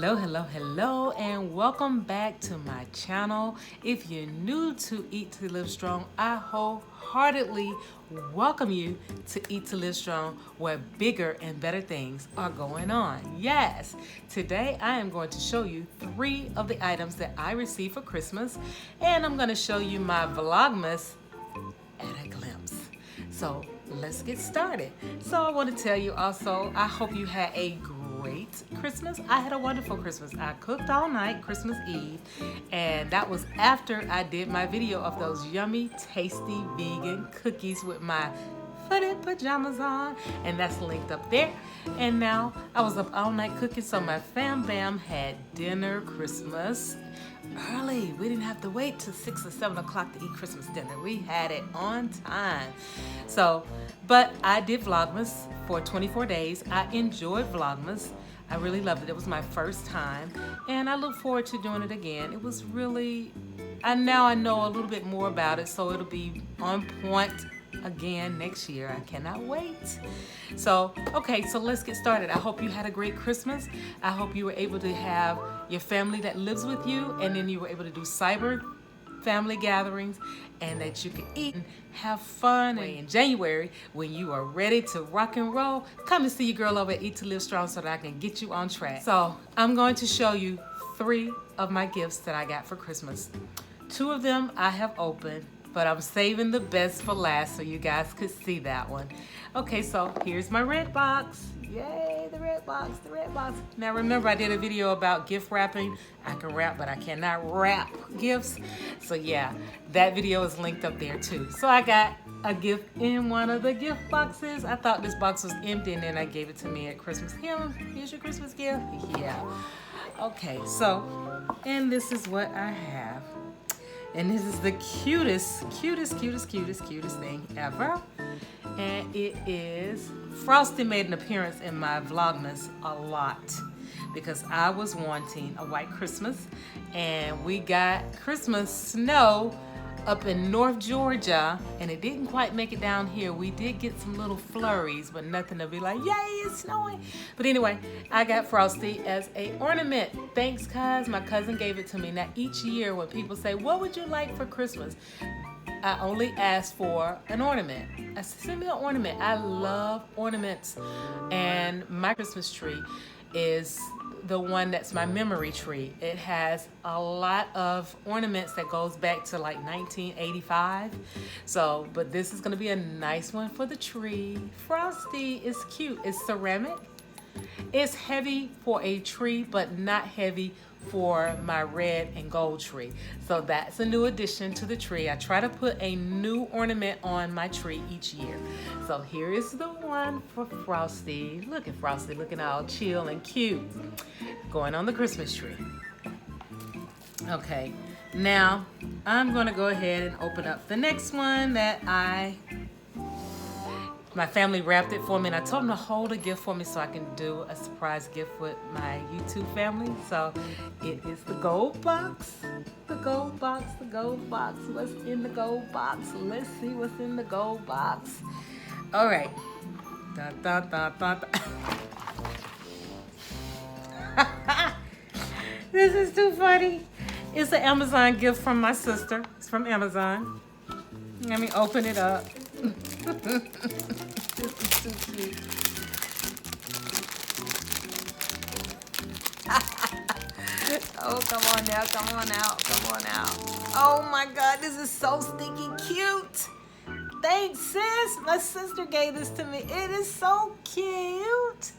Hello, and welcome back to my channel. If you're new to Eat to Live Strong, I wholeheartedly welcome you to Eat to Live Strong, where bigger and better things are going on. Yes, today I am going to show you 3 of the items that I received for Christmas, and I'm going to show you my Vlogmas at a glimpse. So let's get started. So I want to tell you also, I hope you had a great Christmas. I had a wonderful Christmas. I cooked all night, Christmas Eve, and that was after I did my video of those yummy, tasty vegan cookies with my footed pajamas on, and that's linked up there. And now I was up all night cooking, so my fam bam had dinner Christmas early. We didn't have to wait till 6 or 7 o'clock to eat Christmas dinner. We had it on time. So, but I did Vlogmas for 24 days. I enjoyed Vlogmas. I really loved it. It was my first time, and I look forward to doing it again. It was really, now I know a little bit more about it, so it'll be on point again next year. I cannot wait. So, okay, so let's get started. I hope you had a great Christmas. I hope you were able to have your family that lives with you, and then you were able to do cyber family gatherings, and that you can eat and have fun. And in January, when you are ready to rock and roll, come and see your girl over at Eat to Live Strong so that I can get you on track. So I'm going to show you 3 of my gifts that I got for Christmas. 2 of them I have opened, but I'm saving the best for last so you guys could see that one. Okay, so here's my red box. Yay, the red box, the red box. Now remember, I did a video about gift wrapping. I can wrap, but I cannot wrap gifts. So yeah, that video is linked up there too. So I got a gift in one of the gift boxes. I thought this box was empty, and then I gave it to me at Christmas. Here's your Christmas gift. Yeah. Okay, so, and this is what I have. And this is the cutest thing ever. And it is, Frosty made an appearance in my Vlogmas a lot because I was wanting a white Christmas, and we got Christmas snow up in North Georgia, and it didn't quite make it down here. We did get some little flurries, but nothing to be like, yay, it's snowing. But anyway, I got Frosty as a ornament. Thanks, cuz my cousin gave it to me. Now each year when people say, what would you like for Christmas? I only ask for an ornament. I said, send me an ornament. I love ornaments. And my Christmas tree is the one that's my memory tree. It has a lot of ornaments that goes back to like 1985. So, but this is gonna be a nice one for the tree. Frosty is cute. It's ceramic. It's heavy for a tree, but not heavy for my red and gold tree. So that's a new addition to the tree. I try to put a new ornament on my tree each year. So here is the one for Frosty. Look at Frosty looking all chill and cute, going on the Christmas tree. Okay, now I'm gonna go ahead and open up the next one that my family wrapped it for me, and I told them to hold a gift for me so I can do a surprise gift with my YouTube family. So it is the gold box. The gold box, the gold box. What's in the gold box? Let's see what's in the gold box. All right. Dun, dun, dun, dun, dun. This is too funny. It's an Amazon gift from my sister. It's from Amazon. Let me open it up. This is too cute. Oh, come on now, come on out, come on out. Oh my God, this is so stinking cute. Thanks, sis. My sister gave this to me. It is so cute.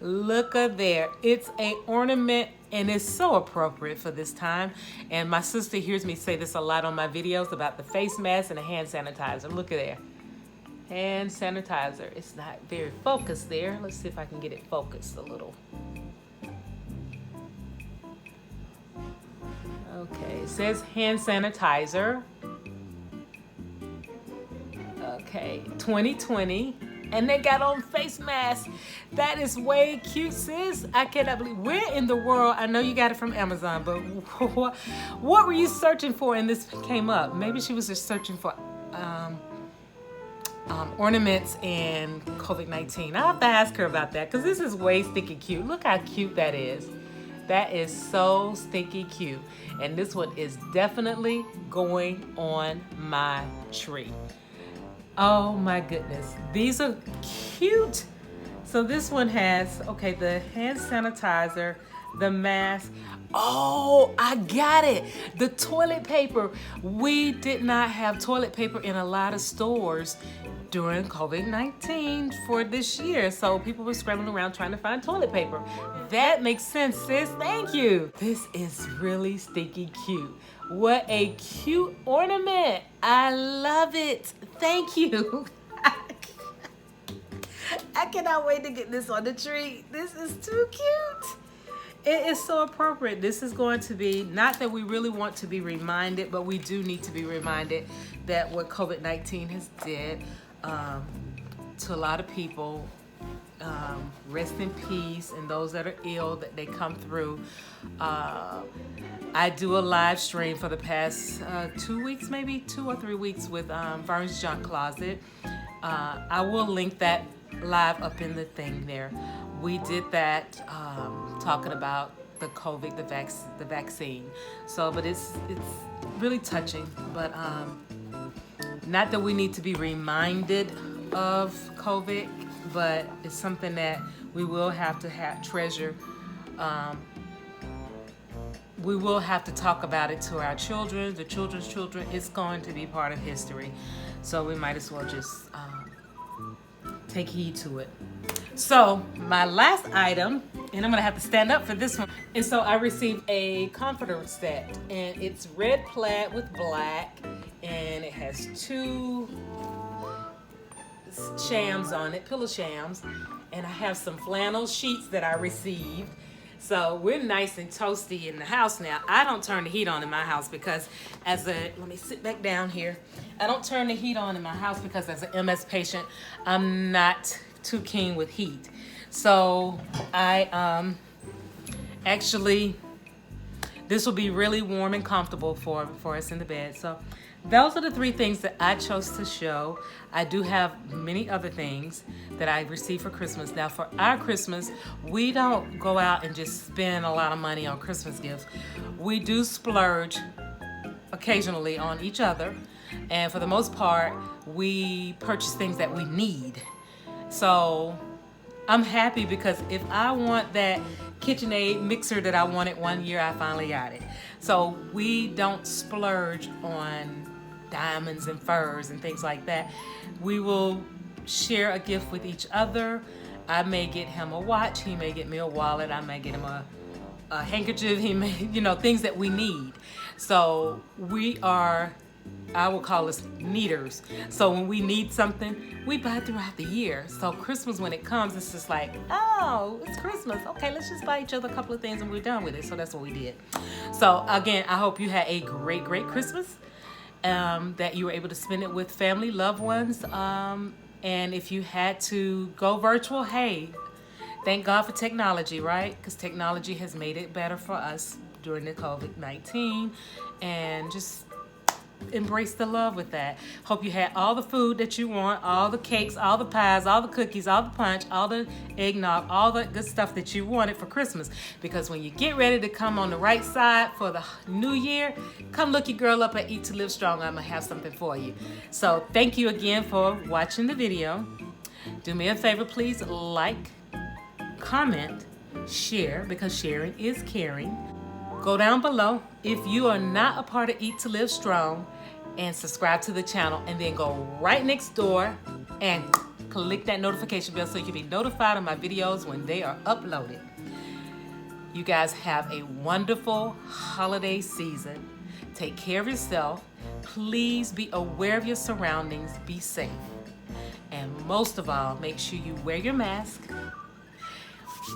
Look at there. It's an ornament, and it's so appropriate for this time. And my sister hears me say this a lot on my videos about the face mask and the hand sanitizer. Look at there. Hand sanitizer. It's not very focused there. Let's see if I can get it focused a little. Okay, it says hand sanitizer. Okay, 2020. And they got on face masks. That is way cute, sis. I cannot believe. Where in the world? I know you got it from Amazon, but what were you searching for and this came up? Maybe she was just searching for ornaments and COVID-19. I'll have to ask her about that because this is way stinking cute. Look how cute that is. That is so stinky cute. And this one is definitely going on my tree. Oh my goodness. These are cute. So this one has, okay, the hand sanitizer, the mask. Oh, I got it. The toilet paper. We did not have toilet paper in a lot of stores during COVID-19 for this year. So people were scrambling around trying to find toilet paper. That makes sense, sis. Thank you. This is really stinky cute. What a cute ornament. I love it. Thank you. I cannot wait to get this on the tree. This is too cute. It is so appropriate. This is going to be, not that we really want to be reminded, but we do need to be reminded that what COVID-19 has did to a lot of people, rest in peace, and those that are ill, that they come through. I do a live stream for the past 2 weeks, maybe 2 or 3 weeks with Vern's Junk Closet. I will link that live up in the thing there. We did that talking about the COVID, the vaccine. So, but it's really touching. But not that we need to be reminded of COVID, but it's something that we will have to treasure. We will have to talk about it to our children, the children's children. It's going to be part of history. So we might as well just take heed to it. So my last item, and I'm gonna have to stand up for this one. And so I received a comforter set, and it's red plaid with black, and it has 2 shams on it, pillow shams, and I have some flannel sheets that I received. So we're nice and toasty in the house now. I don't turn the heat on in my house because let me sit back down here. I don't turn the heat on in my house because as an MS patient, I'm not too keen with heat. So I actually, this will be really warm and comfortable for us in the bed. So those are the 3 things that I chose to show. I do have many other things that I received for Christmas. Now for our Christmas, we don't go out and just spend a lot of money on Christmas gifts. We do splurge occasionally on each other. And for the most part, we purchase things that we need. So I'm happy because if I want that KitchenAid mixer that I wanted one year, I finally got it. So we don't splurge on diamonds and furs and things like that. We will share a gift with each other. I may get him a watch, he may get me a wallet, I may get him a handkerchief, he may, things that we need. So we are, I will call us needers. So when we need something, we buy throughout the year. So Christmas, when it comes, it's just like, oh, it's Christmas. Okay, let's just buy each other a couple of things and we're done with it. So that's what we did. So again, I hope you had a great, great Christmas. That you were able to spend it with family, loved ones. And if you had to go virtual, hey, thank God for technology, right? Because technology has made it better for us during the COVID-19. And just embrace the love with that. Hope you had all the food that you want, all the cakes, all the pies, all the cookies, all the punch, all the eggnog, all the good stuff that you wanted for Christmas. Because when you get ready to come on the right side for the new year, come look your girl up at Eat to Live Strong. I'm gonna have something for you. So thank you again for watching the video. Do me a favor, please like, comment, share, because sharing is caring. Go down below if you are not a part of Eat to Live Strong, and subscribe to the channel, and then go right next door and click that notification bell so you can be notified of my videos when they are uploaded. You guys have a wonderful holiday season. Take care of yourself. Please be aware of your surroundings. Be safe. And most of all, make sure you wear your mask.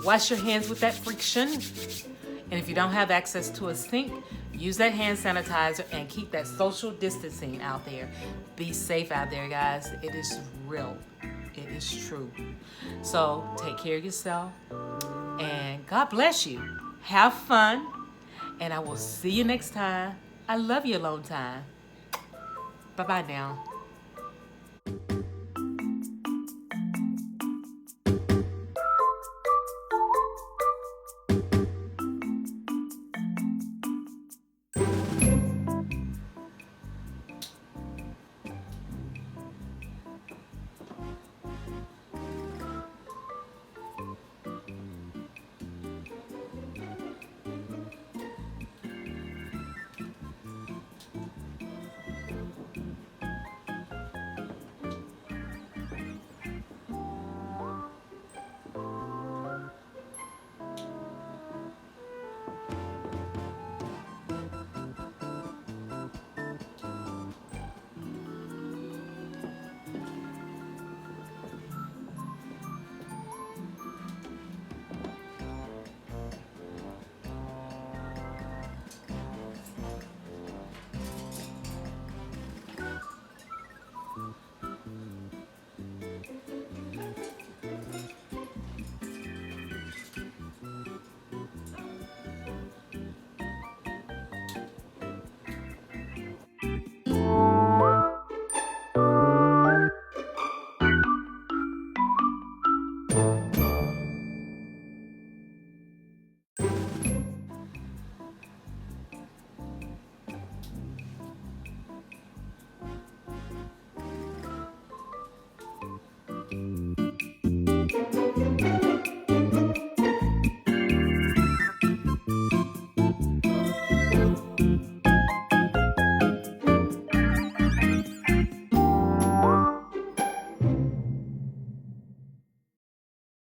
Wash your hands with that friction. And if you don't have access to a sink, use that hand sanitizer and keep that social distancing out there. Be safe out there, guys. It is real. It is true. So take care of yourself and God bless you. Have fun, and I will see you next time. I love you a long time. Bye-bye now.